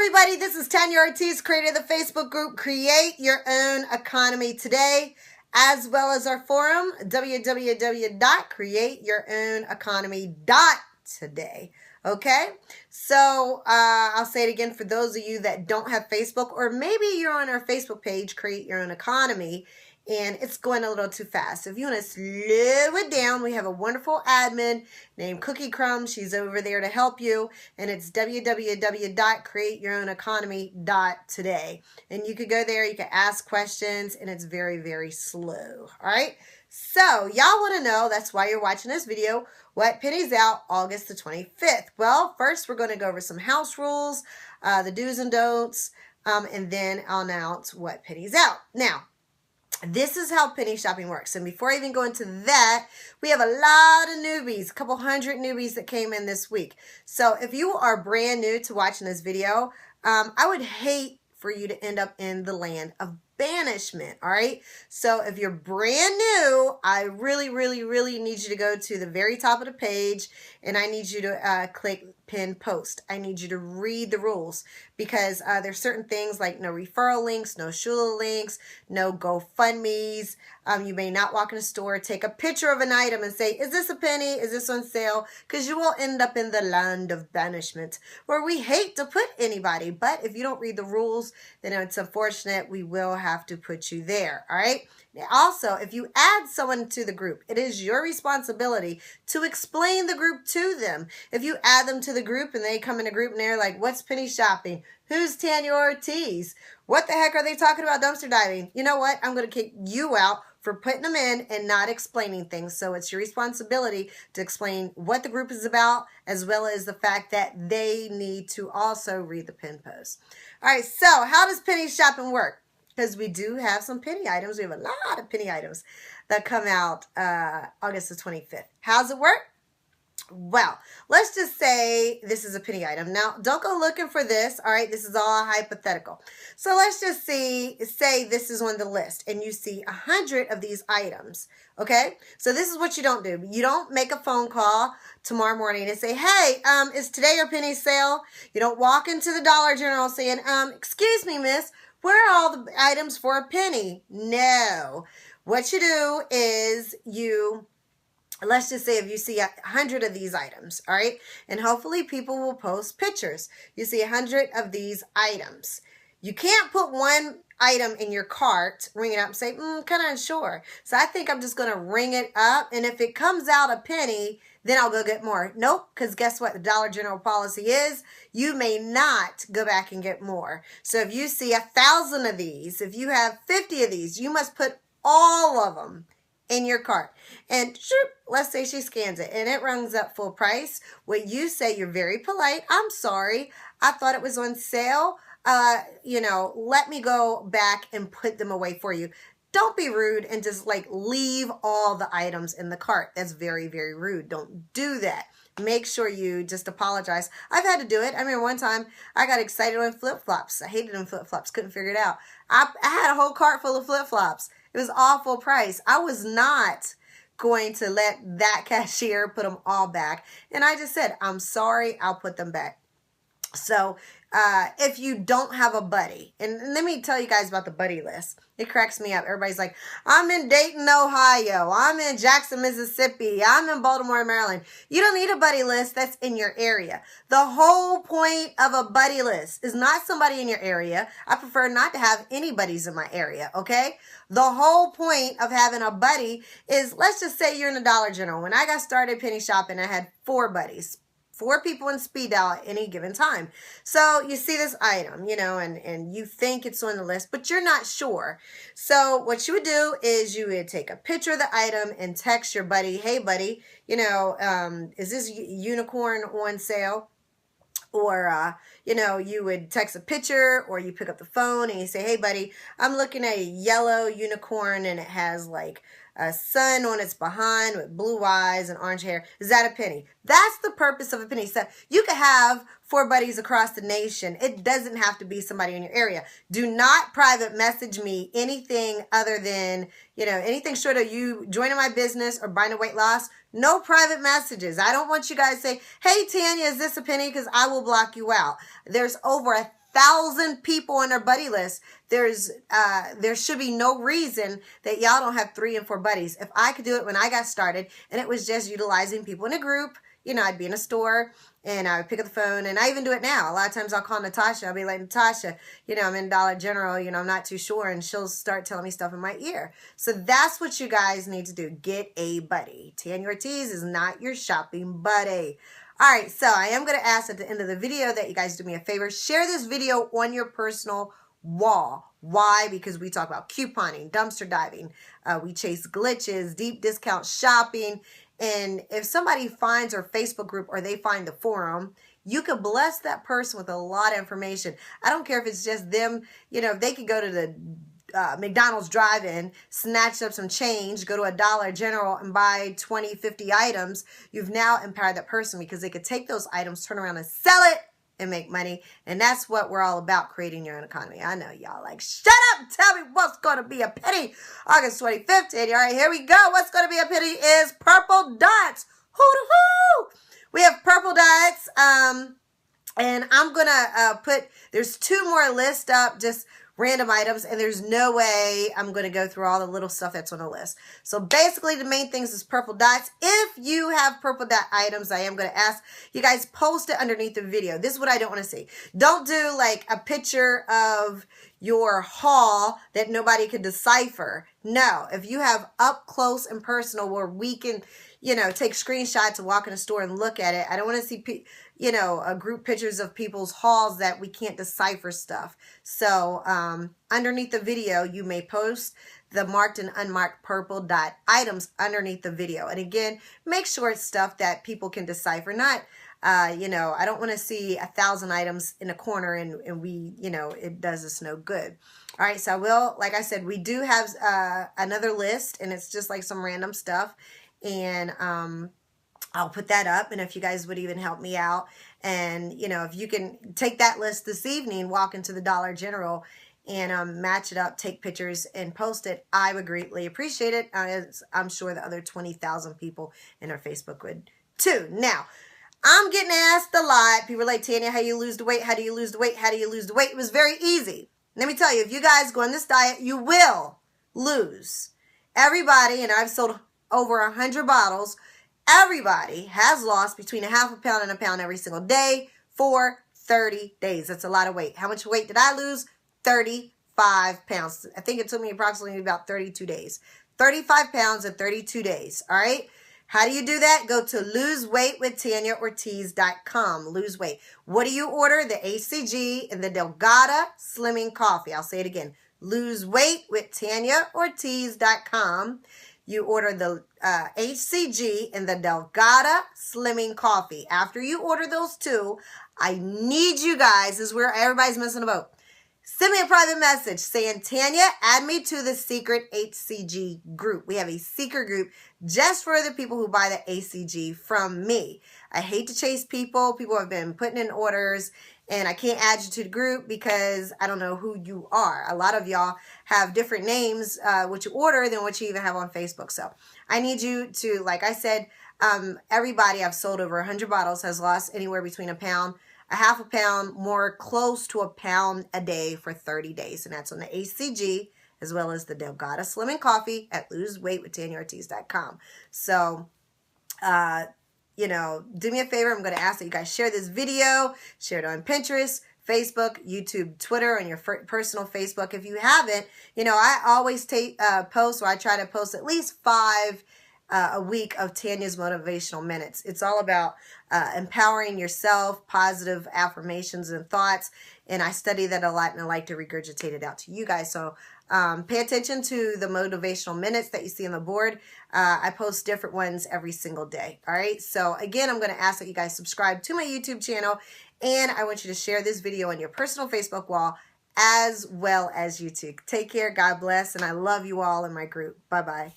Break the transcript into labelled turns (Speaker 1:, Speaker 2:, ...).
Speaker 1: everybody, this is Tanya Ortiz, creator of the Facebook group Create Your Own Economy Today, as well as our forum, www.createyourown.economy.today. Okay, so I'll say it again for those of you that don't have Facebook, or maybe you're on our Facebook page, Create Your Own Economy, and it's going a little too fast. So if you want to slow it down, we have a wonderful admin named Cookie Crumb. She's over there to help you, and it's www.createyourown.economy.today. And you could go there, you can ask questions, and it's very, very slow. All right, so y'all want to know, that's why you're watching this video, what pennies out August the 25th. Well, first we're going to go over some house rules, the do's and don'ts, and then I'll announce what pennies out. Now, this is how penny shopping works. And before I even go into that, we have a lot of newbies, a couple hundred newbies that came in this week. So if you are brand new to watching this video, I would hate for you to end up in the land of banishment. All right. So if you're brand new, I really, really, really need you to go to the very top of the page, and I need you to click pin post. I need you to read the rules, because there's certain things like no referral links, no Shula links, no GoFundMe's. You may not walk in a store, take a picture of an item and say, is this a penny? Is this on sale? Because you will end up in the land of banishment, where we hate to put anybody. But if you don't read the rules, then it's unfortunate. We will have to put you there. All right. Also, if you add someone to the group, it is your responsibility to explain the group to them. If you add them to the group and they come in a group and they're like, what's penny shopping? Who's Tanya Ortiz? What the heck are they talking about dumpster diving? You know what? I'm going to kick you out for putting them in and not explaining things. So it's your responsibility to explain what the group is about, as well as the fact that they need to also read the pin post. All right, so how does penny shopping work? Because we do have some penny items. We have a lot of penny items that come out August the 25th. How's it work? Well, let's just say this is a penny item. Now, don't go looking for this, all right? This is all hypothetical. So let's just say this is on the list, and you see 100 of these items, okay? So this is what you don't do. You don't make a phone call tomorrow morning and say, hey, is today your penny sale? You don't walk into the Dollar General saying, excuse me, miss, where are all the items for a penny? No. What you do is let's just say if you see 100 of these items, all right, and hopefully people will post pictures. You see 100 of these items. You can't put one item in your cart, ring it up and say, kind of unsure. So I think I'm just going to ring it up, and if it comes out a penny, then I'll go get more. Nope, because guess what? The Dollar General policy is you may not go back and get more. So if you see 1,000 of these, if you have 50 of these, you must put all of them in your cart. And let's say she scans it and it runs up full price. What you say, you're very polite. I'm sorry. I thought it was on sale. Let me go back and put them away for you. Don't be rude and just like leave all the items in the cart. That's very, very rude. Don't do that. Make sure you just apologize. I've had to do it. I mean, one time I got excited on flip-flops. I hated them flip-flops. Couldn't figure it out. I had a whole cart full of flip-flops. It was all full price. I was not going to let that cashier put them all back. And I just said, I'm sorry, I'll put them back. So if you don't have a buddy, and let me tell you guys about the buddy list. It cracks me up. Everybody's like, I'm in Dayton, Ohio. I'm in Jackson, Mississippi. I'm in Baltimore, Maryland. You don't need a buddy list that's in your area. The whole point of a buddy list is not somebody in your area. I prefer not to have any buddies in my area, okay? The whole point of having a buddy is, let's just say you're in the Dollar General. When I got started penny shopping, I had 4 buddies. 4 people in speed dial at any given time. So you see this item, and you think it's on the list, but you're not sure. So what you would do is you would take a picture of the item and text your buddy, hey buddy, is this unicorn on sale? Or, you would text a picture, or you pick up the phone and you say, hey buddy, I'm looking at a yellow unicorn and it has like a sun on its behind with blue eyes and orange hair. Is that a penny? That's the purpose of a penny. So you could have 4 buddies across the nation. It doesn't have to be somebody in your area. Do not private message me anything other than, anything short of you joining my business or buying a weight loss. No private messages. I don't want you guys to say, hey, Tanya, is this a penny? Because I will block you out. There's over 1,000 people on their buddy list. There should be no reason that y'all don't have 3 and 4 buddies. If I could do it when I got started, and it was just utilizing people in a group, you know, I'd be in a store and I would pick up the phone, and I even do it now. A lot of times I'll call Natasha. I'll be like, Natasha, you know, I'm in Dollar General, you know, I'm not too sure, and she'll start telling me stuff in my ear. So that's what you guys need to do. Get a buddy. Tanya Ortiz is not your shopping buddy. All right, so I am going to ask at the end of the video that you guys do me a favor. Share this video on your personal wall. Why? Because we talk about couponing, dumpster diving. We chase glitches, deep discount shopping. And if somebody finds our Facebook group or they find the forum, you could bless that person with a lot of information. I don't care if it's just them, you know, if they could go to the McDonald's drive-in, snatch up some change, go to a Dollar General and buy 20, 50 items, you've now empowered that person because they could take those items, turn around and sell it and make money. And that's what we're all about, creating your own economy. I know y'all like, shut up, tell me what's going to be a penny. August 25th, all right, here we go. What's going to be a penny is purple dots. Hoo-hoo-hoo! We have purple dots, and I'm going to there's 2 more lists up, just random items, and there's no way I'm going to go through all the little stuff that's on the list. So basically the main things is purple dots. If you have purple dot items, I am going to ask you guys post it underneath the video. This is what I don't want to see. Don't do like a picture of your haul that nobody could decipher. No, if you have up close and personal where we can, you know, take screenshots and walk in a store and look at it. I don't want to see, you know, group pictures of people's hauls that we can't decipher stuff. So underneath the video, you may post the marked and unmarked purple dot items underneath the video. And again, make sure it's stuff that people can decipher, not you know, I don't want to see 1,000 items in a corner and we, you know, it does us no good. All right, so I will, like I said, we do have another list, and it's just like some random stuff. And I'll put that up, and if you guys would even help me out, and you know, if you can take that list this evening, walk into the Dollar General and match it up, take pictures and post it, I would greatly appreciate it. I'm sure the other 20,000 people in our Facebook would too. Now, I'm getting asked a lot. People are like, Tanya, how do you lose the weight? How do you lose the weight? How do you lose the weight? It was very easy. Let me tell you, if you guys go on this diet, you will lose. Everybody, and I've sold over 100 bottles, everybody has lost between a half a pound and a pound every single day for 30 days. That's a lot of weight. How much weight did I lose? 35 pounds. I think it took me approximately about 32 days. 35 pounds in 32 days. All right. How do you do that? Go to loseweightwithtanyaortiz.com. Lose weight. What do you order? The ACG and the Delgada Slimming Coffee. I'll say it again. Loseweightwithtanyaortiz.com. You order the HCG and the Delgada Slimming Coffee. After you order those 2, I need you guys, this is where everybody's missing a boat. Send me a private message saying, Tanya, add me to the secret HCG group. We have a secret group just for the people who buy the ACG from me. I hate to chase people. People have been putting in orders, and I can't add you to the group because I don't know who you are. A lot of y'all have different names, what you order, than what you even have on Facebook. So I need you to, like I said, everybody I've sold over 100 bottles has lost anywhere between a pound, a half a pound, more close to a pound a day for 30 days. And that's on the ACG as well as the Delgada Slimming Coffee at loseweightwithtanyaortiz.com. So, you know, do me a favor. I'm going to ask that you guys share this video, share it on Pinterest, Facebook, YouTube, Twitter, on your personal Facebook. If you haven't, you know, I always post, or I try to post at least 5 a week of Tanya's Motivational Minutes. It's all about empowering yourself, positive affirmations and thoughts. And I study that a lot, and I like to regurgitate it out to you guys. So pay attention to the motivational minutes that you see on the board. I post different ones every single day. All right. So again, I'm going to ask that you guys subscribe to my YouTube channel, and I want you to share this video on your personal Facebook wall as well as YouTube. Take care. God bless. And I love you all in my group. Bye-bye.